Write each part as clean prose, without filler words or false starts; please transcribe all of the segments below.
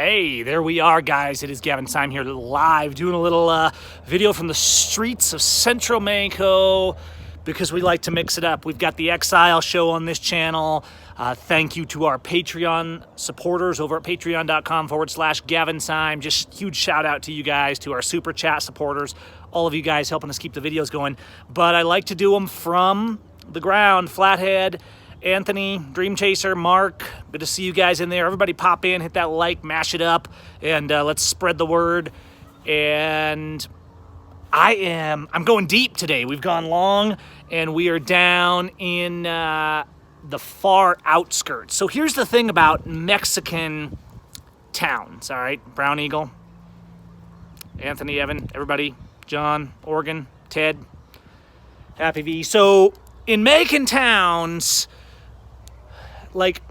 Hey, there we are, guys. It is Gavin Seim here live doing a little video from the streets of Central Mexico because we like to mix it up. We've got the Exile show on this channel. Thank you to our Patreon supporters over at patreon.com/Gavin Seim. Just huge shout out to you guys, to our super chat supporters, all of you guys helping us keep the videos going. But I like to do them from the ground, Flathead, Anthony, Dream Chaser, Mark, good to see you guys in there. Everybody pop in, hit that like, mash it up, and let's spread the word. And I'm going deep today. We've gone long, and we are down in the far outskirts. So here's the thing about Mexican towns, all right? Brown Eagle, Anthony, Evan, everybody, John, Oregon, Ted, Happy V. So in Mexican towns, like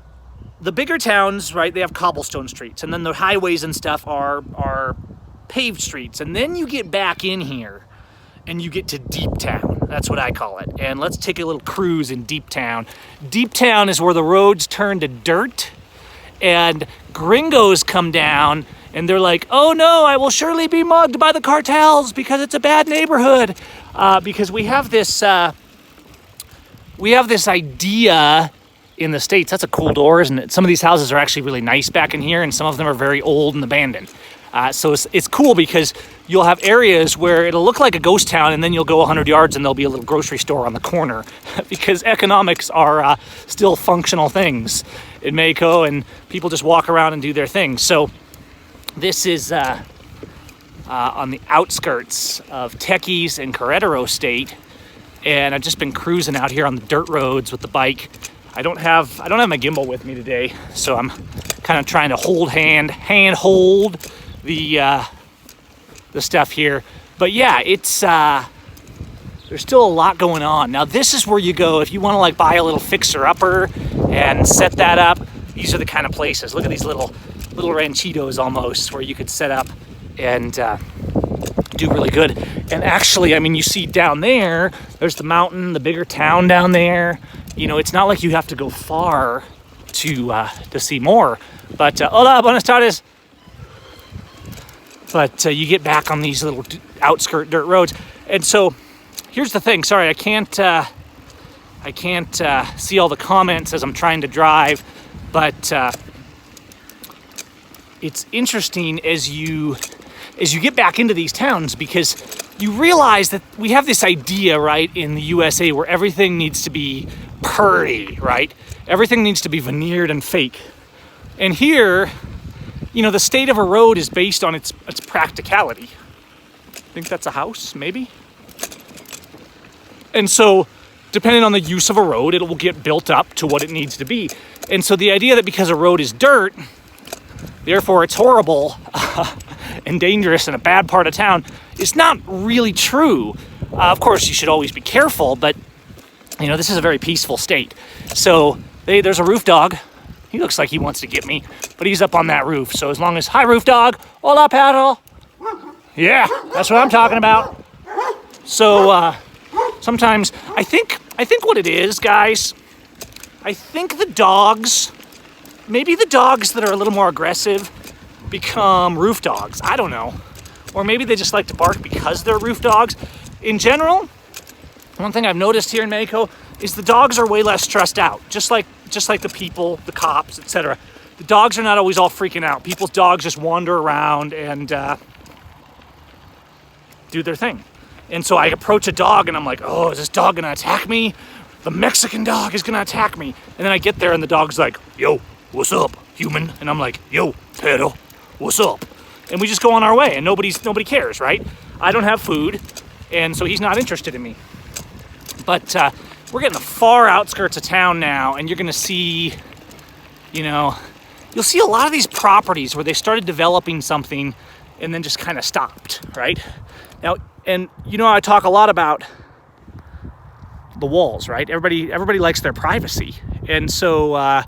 the bigger towns, right, they have cobblestone streets, and then the highways and stuff are paved streets. And then you get back in here and you get to Deep Town. That's what I call it. And let's take a little cruise in Deep Town. Deep Town is where the roads turn to dirt and gringos come down and they're like, oh no, I will surely be mugged by the cartels because it's a bad neighborhood. Because we have this idea in the States. That's a cool door, isn't it? Some of these houses are actually really nice back in here, and some of them are very old and abandoned. So it's cool because you'll have areas where it'll look like a ghost town, and then you'll go 100 yards and there'll be a little grocery store on the corner because economics are still functional things in Mexico, and people just walk around and do their thing. So this is on the outskirts of Tequis and Querétaro State, and I've just been cruising out here on the dirt roads with the bike. I don't have my gimbal with me today, so I'm kind of trying to hold the stuff here. But yeah, it's there's still a lot going on. Now this is where you go if you want to like buy a little fixer-upper and set that up. These are the kind of places. Look at these little ranchitos almost where you could set up and do really good. And actually, I mean, you see down there's the mountain, the bigger town down there. You know, it's not like you have to go far to see more. But hola, buenas tardes. But you get back on these little outskirt dirt roads. And so here's the thing. Sorry, I can't see all the comments as I'm trying to drive. But it's interesting as you get back into these towns, because you realize that we have this idea, right, in the USA where everything needs to be purdy, right? Everything needs to be veneered and fake. And here, you know, the state of a road is based on its practicality. I think that's a house, maybe? And so, depending on the use of a road, it will get built up to what it needs to be. And so the idea that because a road is dirt, therefore it's horrible and dangerous in a bad part of town, is not really true. Of course, you should always be careful, but you know, this is a very peaceful state. So there's a roof dog. He looks like he wants to get me, but he's up on that roof. So as long as, hi roof dog, hola paddle. Yeah, that's what I'm talking about. So sometimes, I think what it is, guys, I think the dogs, maybe the dogs that are a little more aggressive become roof dogs. I don't know. Or maybe they just like to bark because they're roof dogs. In general, one thing I've noticed here in Mexico is the dogs are way less stressed out. Just like the people, the cops, etc. The dogs are not always all freaking out. People's dogs just wander around and do their thing. And so I approach a dog and I'm like, oh, is this dog gonna attack me? The Mexican dog is gonna attack me. And then I get there and the dog's like, yo, what's up, human? And I'm like, yo, pedo, what's up? And we just go on our way and nobody cares, right? I don't have food, and so he's not interested in me. But we're getting the far outskirts of town now, and you're gonna see, you know, you'll see a lot of these properties where they started developing something and then just kind of stopped, right? Now, and you know, I talk a lot about the walls, right? Everybody likes their privacy. And so,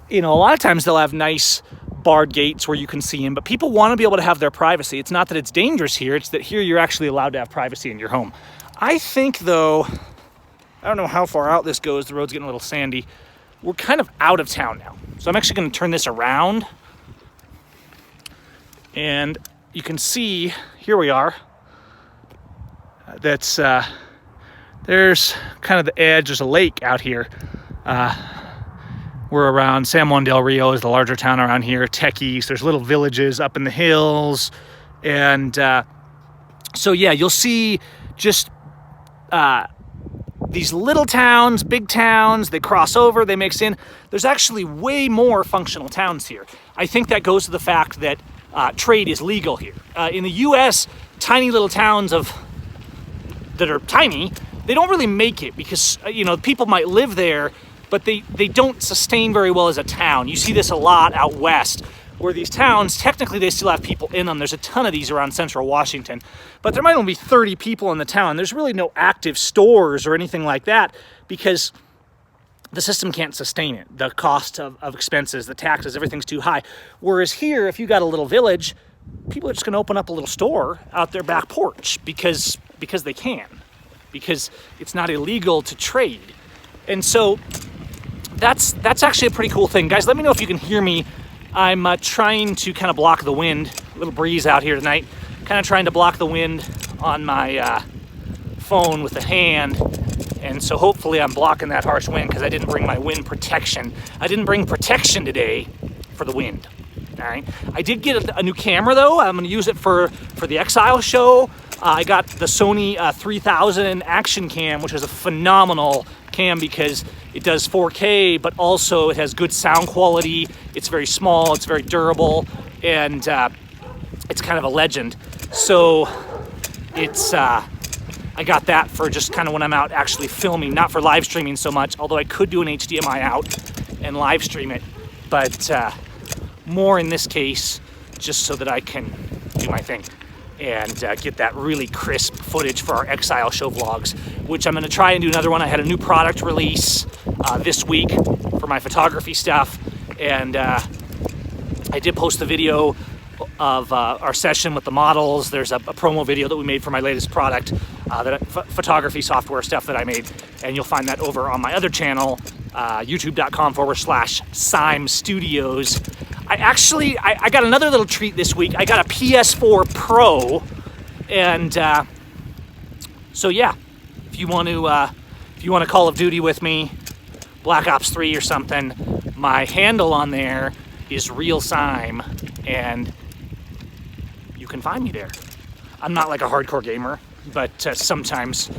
you know, a lot of times they'll have nice barred gates where you can see them, but people want to be able to have their privacy. It's not that it's dangerous here, it's that here you're actually allowed to have privacy in your home. I think, though, I don't know how far out this goes. The road's getting a little sandy. We're kind of out of town now. So I'm actually going to turn this around And you can see, here we are, that's, there's kind of the edge, there's a lake out here. We're around San Juan del Rio is the larger town around here, Techies, there's little villages up in the hills, and so yeah, you'll see just these little towns, big towns, they cross over, they mix in. There's actually way more functional towns here. I think that goes to the fact that trade is legal here. In the US, tiny little towns that are tiny, they don't really make it because, people might live there, but they don't sustain very well as a town. You see this a lot out west, where these towns, technically they still have people in them. There's a ton of these around central Washington, but there might only be 30 people in the town. There's really no active stores or anything like that because the system can't sustain it. The cost of expenses, the taxes, everything's too high. Whereas here, if you got a little village, people are just gonna open up a little store out their back porch because they can, because it's not illegal to trade. And so that's actually a pretty cool thing. Guys, let me know if you can hear me. I'm trying to kind of block the wind. A little breeze out here tonight. Kind of trying to block the wind on my phone with a hand. And so hopefully I'm blocking that harsh wind because I didn't bring my wind protection. I didn't bring protection today for the wind. All right. I did get a new camera though. I'm going to use it for the Exile show. I got the Sony 3000 action cam, which is a phenomenal cam because it does 4K, but also it has good sound quality. It's very small, it's very durable, and it's kind of a legend. So it's I got that for just kind of when I'm out actually filming, not for live streaming so much, although I could do an HDMI out and live stream it, but more in this case, just so that I can do my thing and get that really crisp footage for our Exile show vlogs, which I'm going to try and do another one. I had a new product release this week for my photography stuff, and I did post the video of our session with the models. There's a promo video that we made for my latest product, photography software stuff that I made, and you'll find that over on my other channel, youtube.com/Seim Studios. I got another little treat this week. I got a PS4 Pro, and so yeah, if you want to Call of Duty with me, Black Ops 3 or something, my handle on there is Real Seim, and you can find me there. I'm not like a hardcore gamer, but sometimes,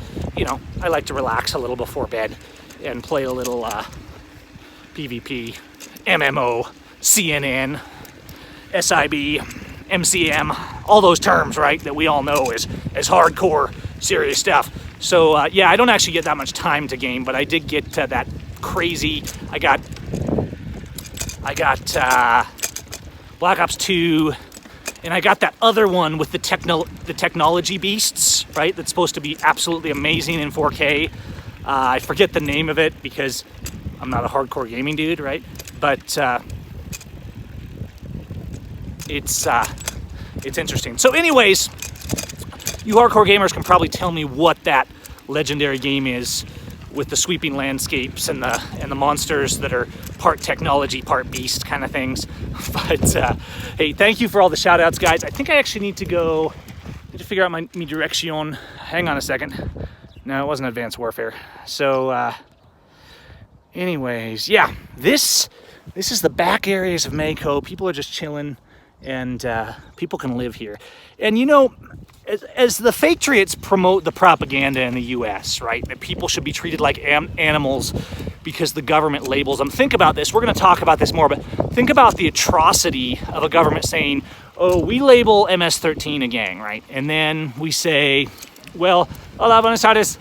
I like to relax a little before bed and play a little PvP, MMO, CNN, SIB, MCM, all those terms, right, that we all know as hardcore, serious stuff. So, yeah, I don't actually get that much time to game, but I did get that crazy, I got Black Ops 2, and I got that other one with the technology beasts, right, that's supposed to be absolutely amazing in 4K. I forget the name of it because I'm not a hardcore gaming dude, right, but it's interesting. So anyways, you hardcore gamers can probably tell me what that legendary game is with the sweeping landscapes and the monsters that are part technology, part beast kind of things. But hey, thank you for all the shout outs, guys. I think I actually need to figure out my direction. Hang on a second. No, it wasn't Advanced Warfare. So anyways, yeah, this is the back areas of Mako. People are just chilling, and people can live here. And as the Patriots promote the propaganda in the U.S., right, that people should be treated like animals because the government labels them. Think about this. We're going to talk about this more, but think about the atrocity of a government saying, oh, we label MS-13 a gang, right? And then we say, well, hola, buenas tardes.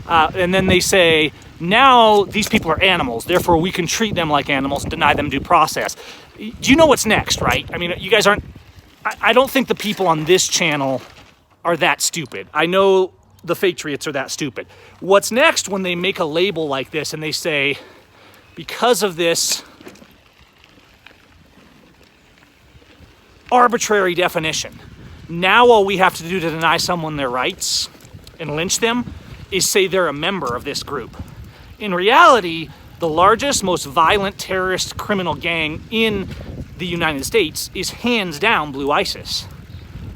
And then they say, now these people are animals, therefore we can treat them like animals, deny them due process. Do you know what's next, right? I mean, you guys aren't, I don't think the people on this channel are that stupid. I know the Patriots are that stupid. What's next when they make a label like this and they say, because of this arbitrary definition, now all we have to do to deny someone their rights and lynch them is say they're a member of this group. In reality, the largest, most violent terrorist criminal gang in the the United States is hands down blue ISIS.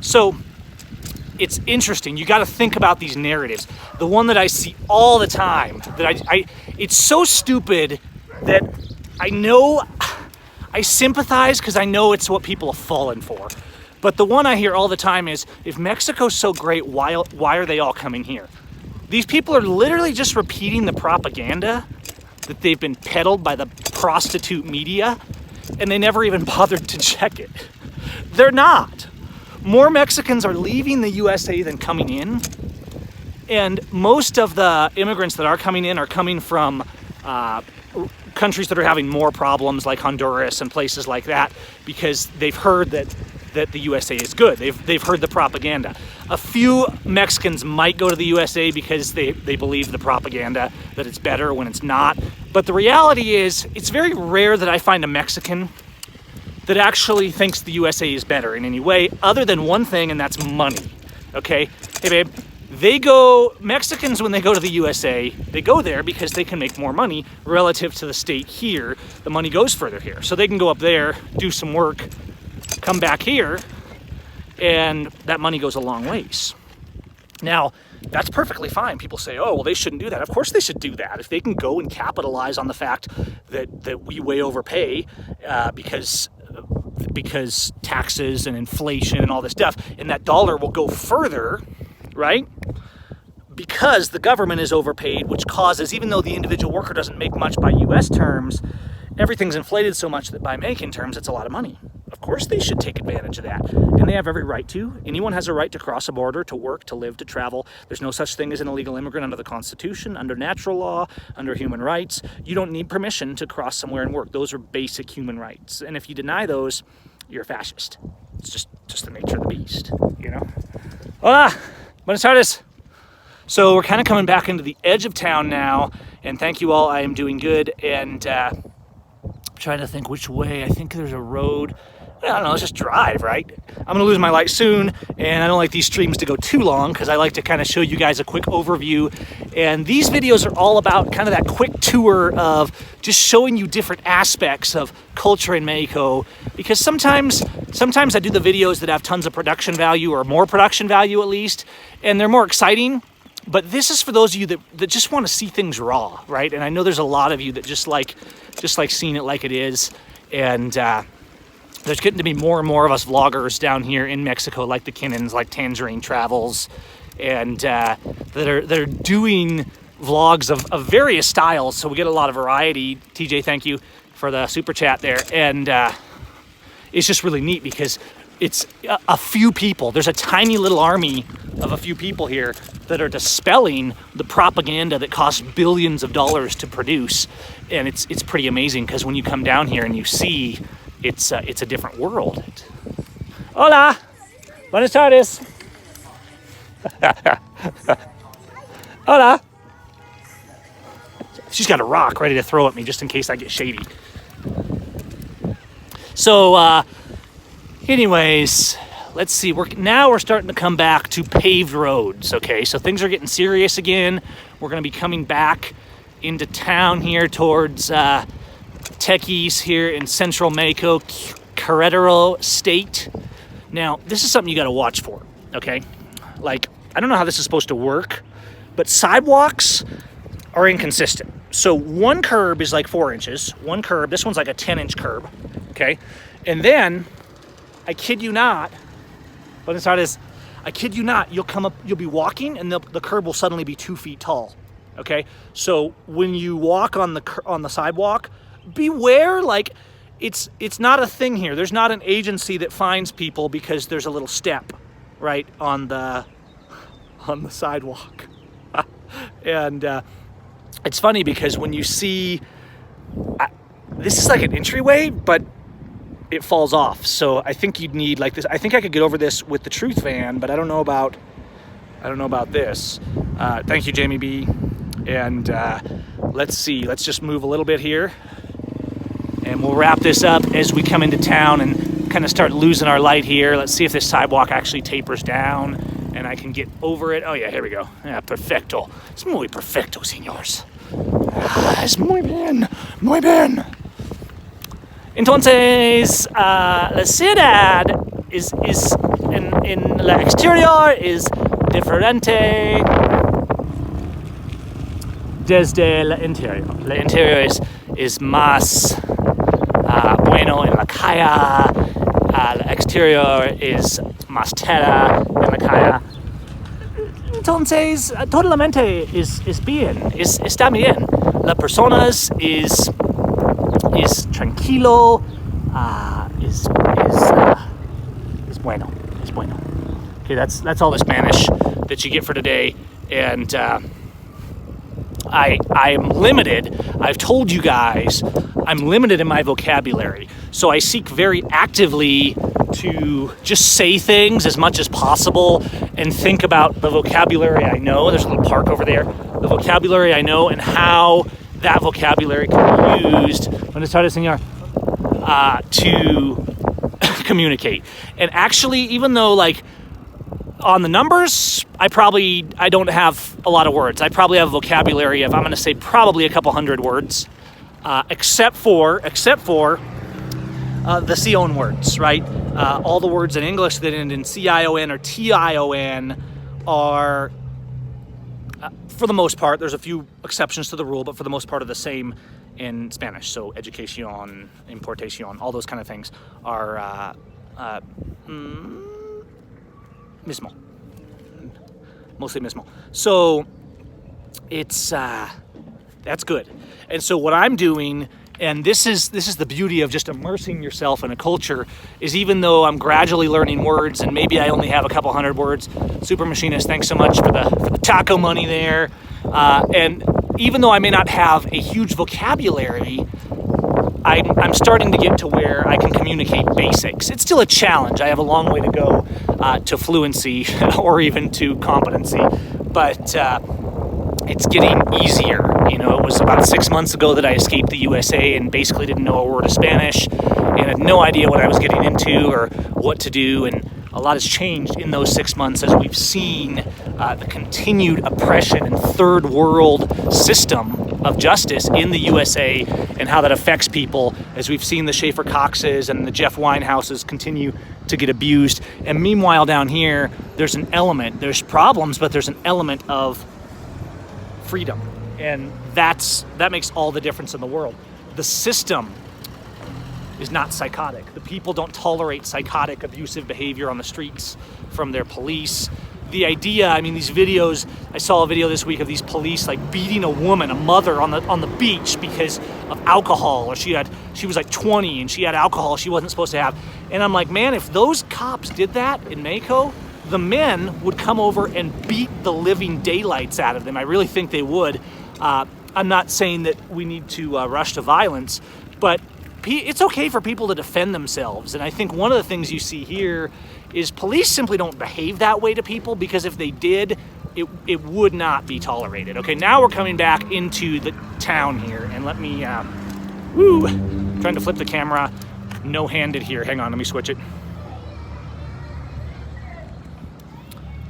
So it's interesting. You got to think about these narratives. The one that I see all the time, that it's so stupid that I know, I sympathize because I know it's what people have fallen for. But the one I hear all the time is, if Mexico's so great, why are they all coming here? These people are literally just repeating the propaganda that they've been peddled by the prostitute media, and they never even bothered to check it. They're not. More Mexicans are leaving the USA than coming in, and most of the immigrants that are coming in are coming from countries that are having more problems, like Honduras and places like that, because they've heard that the USA is good. They've heard the propaganda. A few Mexicans might go to the USA because they believe the propaganda, that it's better when it's not. But the reality is, it's very rare that I find a Mexican that actually thinks the USA is better in any way, other than one thing, and that's money. Okay? Hey babe, Mexicans, when they go to the USA, they go there because they can make more money relative to the state here. The money goes further here. So they can go up there, do some work, come back here, and that money goes a long ways. Now, that's perfectly fine. People say, oh, well, they shouldn't do that. Of course they should do that. If they can go and capitalize on the fact that we way overpay because taxes and inflation and all this stuff, and that dollar will go further, right? Because the government is overpaid, which causes, even though the individual worker doesn't make much by US terms, everything's inflated so much that by American terms, it's a lot of money. Of course they should take advantage of that. And they have every right to. Anyone has a right to cross a border, to work, to live, to travel. There's no such thing as an illegal immigrant under the Constitution, under natural law, under human rights. You don't need permission to cross somewhere and work. Those are basic human rights. And if you deny those, you're a fascist. It's just the nature of the beast, you know? Hola, buenas tardes. So we're kind of coming back into the edge of town now, and thank you all, I am doing good, and trying to think which way. I think there's a road. I don't know, let's just drive, right? I'm gonna lose my light soon, and I don't like these streams to go too long because I like to kind of show you guys a quick overview. And these videos are all about kind of that quick tour of just showing you different aspects of culture in Mexico, because sometimes I do the videos that have tons of production value, or more production value at least, and they're more exciting. But this is for those of you that just want to see things raw, right? And I know there's a lot of you that just like seeing it like it is. And there's getting to be more and more of us vloggers down here in Mexico, like the Kinnons, like Tangerine Travels, and that are doing vlogs of various styles. So we get a lot of variety. TJ, thank you for the super chat there. And it's just really neat because it's a few people. There's a tiny little army of a few people here that are dispelling the propaganda that costs billions of dollars to produce. And it's pretty amazing because when you come down here and you see, it's a different world. Hola, buenas tardes. Hola. She's got a rock ready to throw at me just in case I get shady. So, anyways, let's see. We're starting to come back to paved roads, okay? So things are getting serious again. We're going to be coming back into town here towards Tequis here in Central Mexico, Querétaro State. Now, this is something you got to watch for, okay? Like, I don't know how this is supposed to work, but sidewalks are inconsistent. So one curb is like 4 inches. One curb, this one's like a 10-inch curb, okay? And then, I kid you not, I kid you not, you'll be walking and the curb will suddenly be 2 feet tall, okay? So when you walk on the sidewalk, beware, like, it's not a thing here. There's not an agency that finds people because there's a little step, right, on the sidewalk. And it's funny because when you see, this is like an entryway, but it falls off. So I think you'd need like this. I think I could get over this with the Truth van, but I don't know about this. Thank you, Jamie B. And let's see. Let's just move a little bit here, and we'll wrap this up as we come into town and kind of start losing our light here. Let's see if this sidewalk actually tapers down and I can get over it. Oh yeah, here we go. Yeah, perfecto. Es muy perfecto, señores. Es muy bien, muy bien. Entonces, la ciudad is en la exterior is diferente desde el interior. El interior es más bueno en la calle. El exterior es más tierra en la calle. Entonces, totalmente es bien, está bien. La personas es tranquilo, es bueno, es bueno. Okay, that's all the Spanish that you get for today, and I'm limited. I've told you guys I'm limited in my vocabulary, so I seek very actively to just say things as much as possible and think about the vocabulary I know. There's a little park over there. The vocabulary I know and how that vocabulary can be used. Buenas tardes, señor. To communicate. And actually, even though like on the numbers, I don't have a lot of words. I probably have a vocabulary of, I'm going to say probably a couple hundred words, except for the Sion words, right? All the words in English that end in CION or TION are, for the most part, there's a few exceptions to the rule, but for the most part are the same in Spanish. So educación, importación, all those kind of things are mismo. Mostly mismo. So it's that's good. And so what I'm doing, and this is the beauty of just immersing yourself in a culture, is even though I'm gradually learning words and maybe I only have a couple hundred words, Super Machinist, thanks so much for the taco money there. And even though I may not have a huge vocabulary, I'm starting to get to where I can communicate basics. It's still a challenge. I have a long way to go to fluency or even to competency, but it's getting easier. You know, it was about 6 months ago that I escaped the USA and basically didn't know a word of Spanish and had no idea what I was getting into or what to do. And a lot has changed in those 6 months as we've seen the continued oppression and third world system of justice in the USA and how that affects people, as we've seen the Schaefer Coxes and the Jeff Winehouses continue to get abused. And meanwhile down here, there's problems, but there's an element of freedom. And that makes all the difference in the world. The system is not psychotic. The people don't tolerate psychotic, abusive behavior on the streets from their police. The idea, I mean, these videos, I saw a video this week of these police like beating a woman, a mother on the beach because of alcohol, or she was like 20 and she had alcohol she wasn't supposed to have. And I'm like, man, if those cops did that in Mexico, the men would come over and beat the living daylights out of them. I really think they would. I'm not saying that we need to rush to violence, but it's okay for people to defend themselves. And I think one of the things you see here is police simply don't behave that way to people, because if they did, it would not be tolerated. Okay, now we're coming back into the town here, and let me, trying to flip the camera no-handed here. Hang on, let me switch it.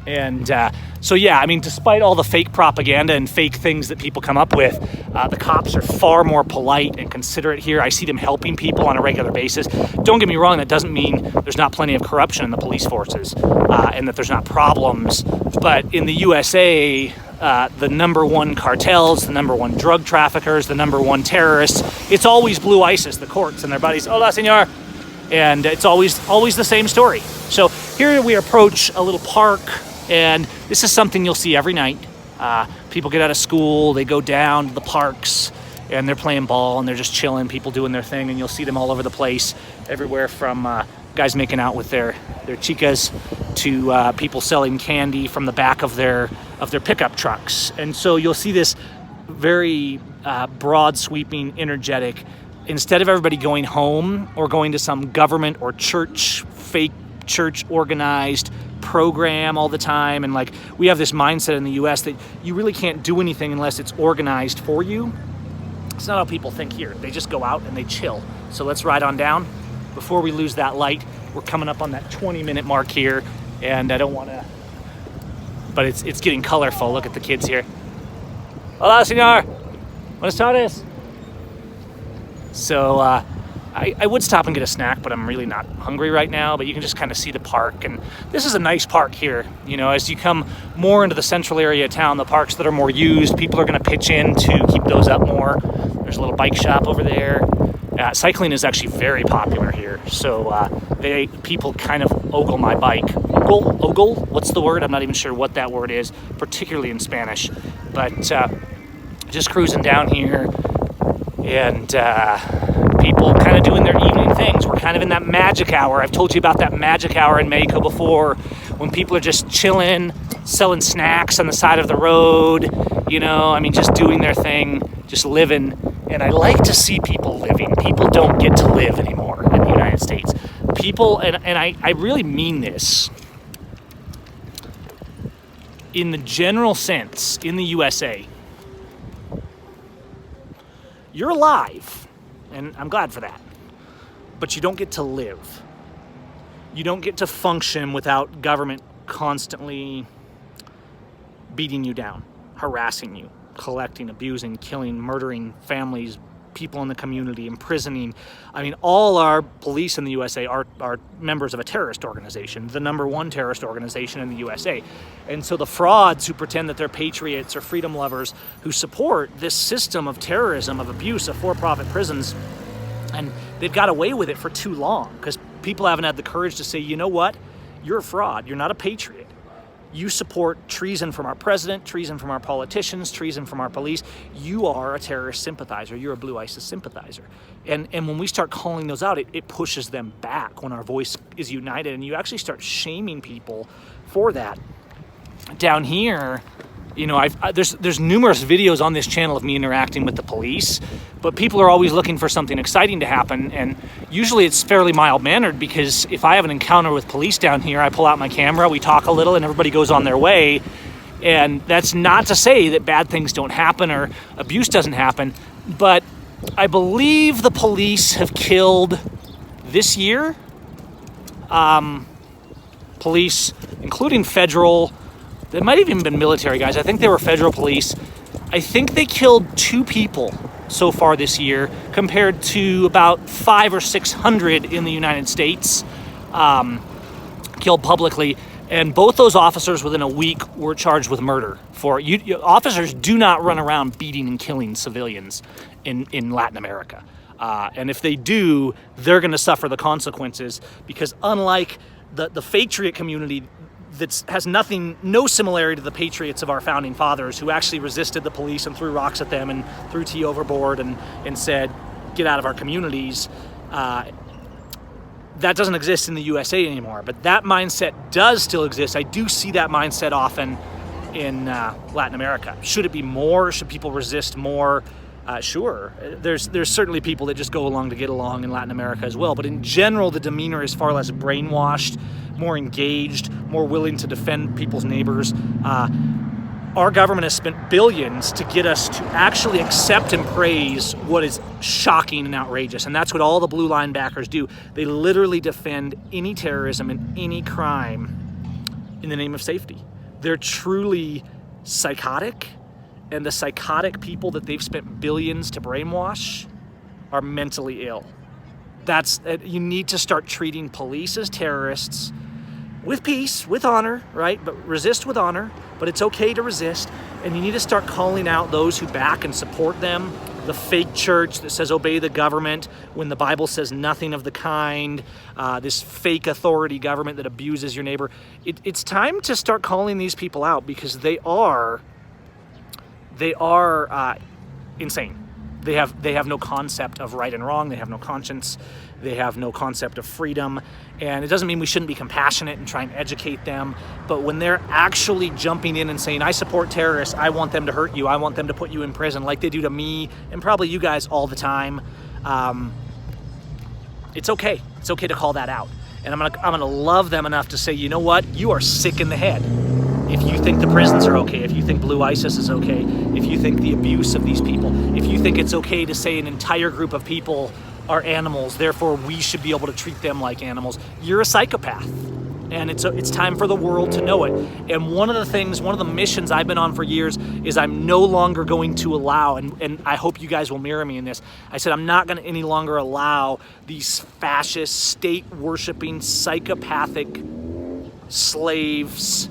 And so yeah, I mean, despite all the fake propaganda and fake things that people come up with, the cops are far more polite and considerate here. I see them helping people on a regular basis. Don't get me wrong, that doesn't mean there's not plenty of corruption in the police forces and that there's not problems. But in the USA, the number one cartels, the number one drug traffickers, the number one terrorists, it's always Blue ISIS, the courts and their buddies. Hola, señor. And it's always the same story. So here we approach a little park, and this is something you'll see every night. People get out of school, they go down to the parks, and they're playing ball, and they're just chilling, people doing their thing, and you'll see them all over the place, everywhere from guys making out with their chicas to people selling candy from the back of their pickup trucks. And so you'll see this very broad, sweeping, energetic, instead of everybody going home or going to some government or fake church organized program all the time, and like we have this mindset in the US that you really can't do anything unless it's organized for you. It's not how people think here. They just go out and they chill. So let's ride on down. Before we lose that light, we're coming up on that 20-minute mark here, and I don't want to, but it's getting colorful. Look at the kids here. Hola, señor. Buenas tardes. So I would stop and get a snack, but I'm really not hungry right now. But you can just kind of see the park, and this is a nice park here. You know, as you come more into the central area of town, the parks that are more used, people are going to pitch in to keep those up more. There's a little bike shop over there. Cycling is actually very popular here, so people kind of ogle my bike. Ogle? What's the word? I'm not even sure what that word is, particularly in Spanish. But just cruising down here, and people kind of doing their evening things. We're kind of in that magic hour. I've told you about that magic hour in Mexico before, when people are just chilling, selling snacks on the side of the road, you know, I mean, just doing their thing, just living. And I like to see people living. People don't get to live anymore in the United States. People, and I really mean this, in the general sense, in the USA, you're alive, and I'm glad for that, but you don't get to live. You don't get to function without government constantly beating you down, harassing you, collecting, abusing, killing, murdering families, people in the community, imprisoning. I mean, all our police in the USA are members of a terrorist organization, the #1 terrorist organization in the USA. And so the frauds who pretend that they're patriots or freedom lovers, who support this system of terrorism, of abuse, of for-profit prisons, and they've got away with it for too long because people haven't had the courage to say, you know what, you're a fraud, you're not a patriot. You support treason from our president, treason from our politicians, treason from our police. You are a terrorist sympathizer. You're a Blue ISIS sympathizer. And when we start calling those out, it pushes them back when our voice is united. And you actually start shaming people for that. Down here, you know, there's numerous videos on this channel of me interacting with the police, but people are always looking for something exciting to happen, and usually it's fairly mild-mannered, because if I have an encounter with police down here, I pull out my camera, we talk a little, and everybody goes on their way. And that's not to say that bad things don't happen or abuse doesn't happen, but I believe the police have killed this year, police, including federal. They might have even been military guys. I think they were federal police. I think they killed 2 people so far this year, compared to about 500 or 600 in the United States killed publicly. And both those officers within a week were charged with murder. Officers do not run around beating and killing civilians in Latin America. And if they do, they're going to suffer the consequences, because unlike the patriot community, that has no similarity to the patriots of our founding fathers, who actually resisted the police and threw rocks at them and threw tea overboard and said, get out of our communities. That doesn't exist in the USA anymore, but that mindset does still exist. I do see that mindset often in Latin America. Should it be more? Should people resist more? Sure. There's certainly people that just go along to get along in Latin America as well, but in general, the demeanor is far less brainwashed, more engaged, more willing to defend people's neighbors. Our government has spent billions to get us to actually accept and praise what is shocking and outrageous, and that's what all the blue line backers do. They literally defend any terrorism and any crime in the name of safety. They're truly psychotic, and the psychotic people that they've spent billions to brainwash are mentally ill. You need to start treating police as terrorists, with peace, with honor, right? But resist with honor, but it's okay to resist. And you need to start calling out those who back and support them. The fake church that says obey the government when the Bible says nothing of the kind. This fake authority government that abuses your neighbor. It's time to start calling these people out, because they are insane. They have no concept of right and wrong. They have no conscience. They have no concept of freedom. And it doesn't mean we shouldn't be compassionate and try and educate them. But when they're actually jumping in and saying, I support terrorists, I want them to hurt you, I want them to put you in prison, like they do to me and probably you guys all the time, it's okay. It's okay to call that out. And I'm gonna love them enough to say, you know what? You are sick in the head. If you think the prisons are okay, if you think Blue ISIS is okay, if you think the abuse of these people, if you think it's okay to say an entire group of people are animals, therefore we should be able to treat them like animals, you're a psychopath. And it's time for the world to know it. And one of the missions I've been on for years is I'm no longer going to allow, and I hope you guys will mirror me in this, I said I'm not going to any longer allow these fascist, state-worshiping, psychopathic slaves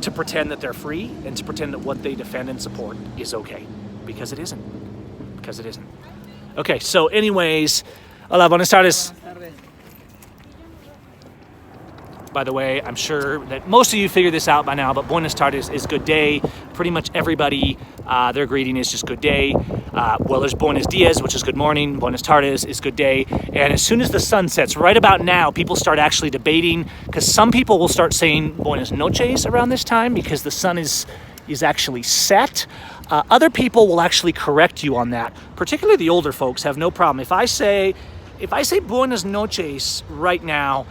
to pretend that they're free and to pretend that what they defend and support is okay. Because it isn't. Because it isn't. Okay, so anyways, hola, buenas tardes. By the way, I'm sure that most of you figured this out by now, but buenas tardes is good day. Pretty much everybody, their greeting is just good day. Well, there's buenos dias, which is good morning. Buenas tardes is good day. And as soon as the sun sets, right about now, people start actually debating, because some people will start saying buenas noches around this time because the sun is actually set. Other people will actually correct you on that. Particularly the older folks have no problem. If I say buenas noches right now,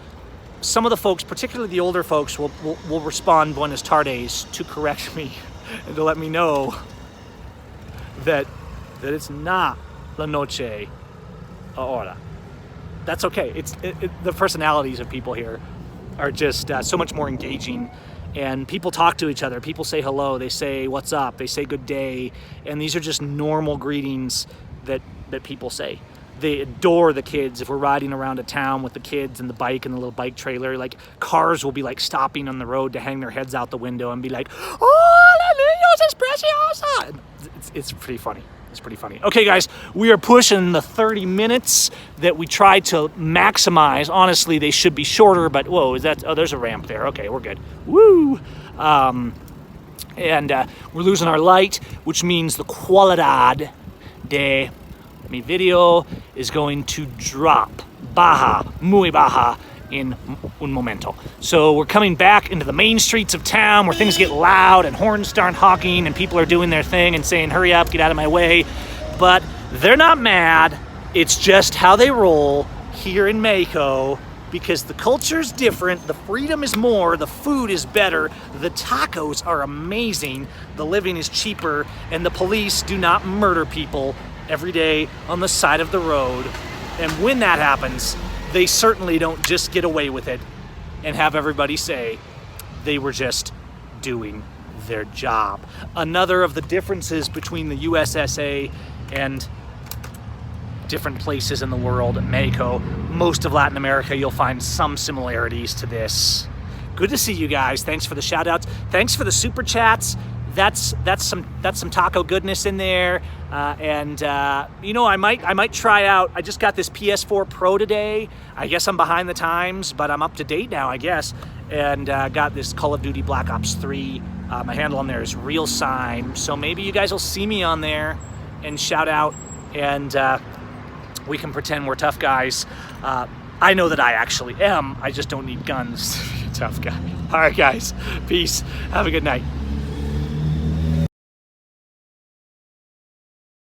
some of the folks, particularly the older folks, will respond buenas tardes to correct me and to let me know that it's not la noche ahora. That's okay. The personalities of people here are just so much more engaging, and people talk to each other. People say hello. They say what's up. They say good day, and these are just normal greetings that people say. They adore the kids. If we're riding around a town with the kids and the bike and the little bike trailer, like cars will be like stopping on the road to hang their heads out the window and be like, "Oh, la niños es preciosa." It's pretty funny. It's pretty funny. Okay, guys, we are pushing the 30 minutes that we try to maximize. Honestly, they should be shorter, but whoa, there's a ramp there. Okay, we're good. Woo! And we're losing our light, which means the cualidad de mi video is going to drop muy baja in un momento. So we're coming back into the main streets of town where things get loud and horns start honking and people are doing their thing and saying, hurry up, get out of my way. But they're not mad. It's just how they roll here in Mexico, because the culture's different, the freedom is more, the food is better, the tacos are amazing, the living is cheaper, and the police do not murder people every day on the side of the road. And when that happens, they certainly don't just get away with it and have everybody say they were just doing their job. Another of the differences between the USSA and different places in the world, Mexico, most of Latin America, you'll find some similarities to this. Good to see you guys. Thanks for the shout outs. Thanks for the super chats. That's some taco goodness in there. I might try out. I just got this PS4 Pro today. I guess I'm behind the times, but I'm up to date now, I guess. And got this Call of Duty Black Ops 3. My handle on there is Real Seim. So maybe you guys will see me on there and shout out, and we can pretend we're tough guys. I know that I actually am. I just don't need guns to be a tough guy. All right, guys. Peace. Have a good night.